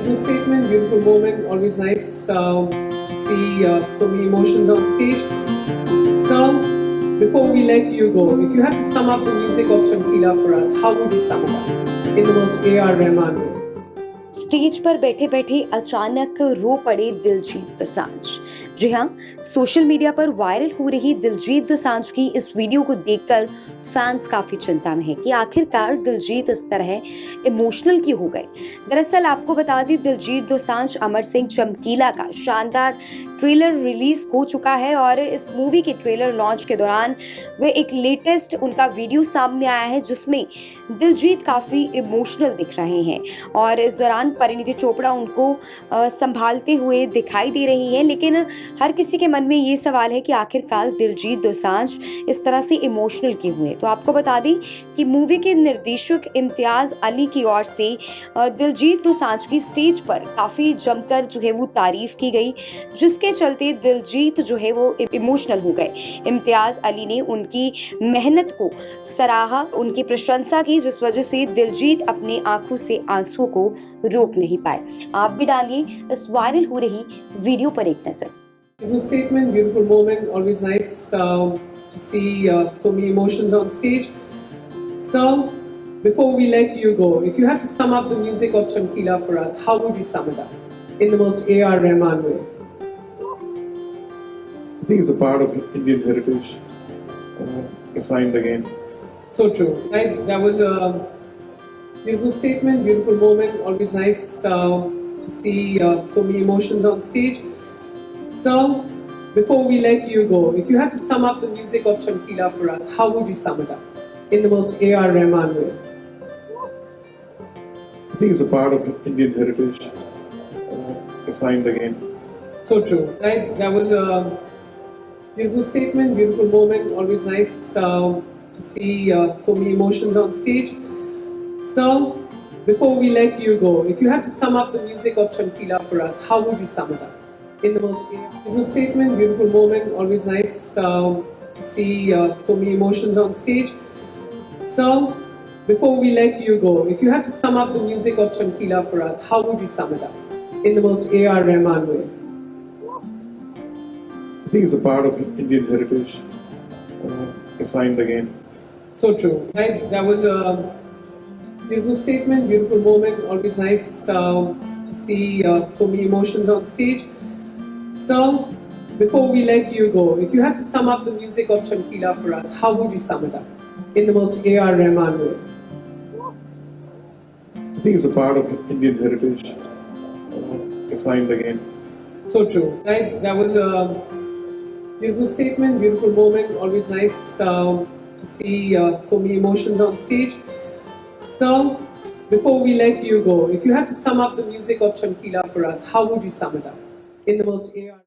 Beautiful statement, beautiful moment. Always nice to see so many emotions on stage. So, before we let you go, if you had to sum up the music of Chamkila for us, how would you sum it up in the most A.R. Rahman way? Stage पर बैठे बैठे अचानक रो पड़े दिलजीत दोसांझ। जी हाँ, social media पर viral हो रही दिलजीत दोसांझ की इस वीडियो को देखकर फैंस काफी चिंता में हैं कि आखिरकार दिलजीत इस तरह इमोशनल क्यों हो गए। दरअसल आपको बता दें, दिलजीत दोसांझ अमर सिंह चमकीला का शानदार ट्रेलर रिलीज हो चुका है और इस मूवी के ट्रेलर लॉन्च के दौरान वे एक लेटेस्ट उनका वीडियो सामने आया है जिसमें दिलजीत काफी इमोशनल दिख रहे हैं और इस दौरान परिणीति चोपड़ा उनको संभालते हुए दिखाई दे रही हैं। लेकिन हर किसी के मन में ये सवाल है कि आखिरकार दिलजीत दोसांझ इस तरह से इमोशनल क्यों हुए। तो आपको बता दें कि मूवी के निर्देशक इम्तियाज अली की ओर से दिलजीत दोसांझ की स्टेज पर काफी जमकर जो है वो तारीफ की गई, जिसके चलते दिलजीत जो है वो इमोशनल हो गए। इम्तियाज अली ने उनकी मेहनत को सराहा, उनकी प्रशंसा की, जिस वजह से दिलजीत अपने आंखों से आंसुओं को रोक नहीं पाए। आप भी डालिए इस वायरल हो रही वीडियो पर एक नजर। Beautiful statement, beautiful moment. Always nice to see so many emotions on stage. So, before we let you go, if you had to sum up the music of Chamkila for us, how would you sum it up in the most A.R. Rahman way? I think it's a part of Indian heritage, defined again. So true, right? That was a beautiful statement, beautiful moment. Always nice to see so many emotions on stage. So, before we let you go, if you had to sum up the music of Chamkila for us, how would you sum it up in the most A.R. Rahman way? I think it's a part of Indian heritage, defined again. So true, right? That was a beautiful statement, beautiful moment. Always nice to see so many emotions on stage. So, before we let you go, if you had to sum up the music of Chamkila for us, how would you sum it up in the most beautiful statement, beautiful moment? Always nice to see so many emotions on stage. So, before we let you go, if you had to sum up the music of Chamkila for us, how would you sum it up in the most A.R. Rahman way? I think it's a part of Indian heritage, defined again. So true, right? That was a beautiful statement, beautiful moment. Always nice to see so many emotions on stage. So, before we let you go, if you had to sum up the music of Chamkila for us, how would you sum it up in the most A.R. Rahman way? I think it's a part of Indian heritage, defined again. So true, right? That was a beautiful statement, beautiful moment. Always nice to see so many emotions on stage. So, before we let you go, if you had to sum up the music of Chamkila for us, how would you sum it up in the most A.R.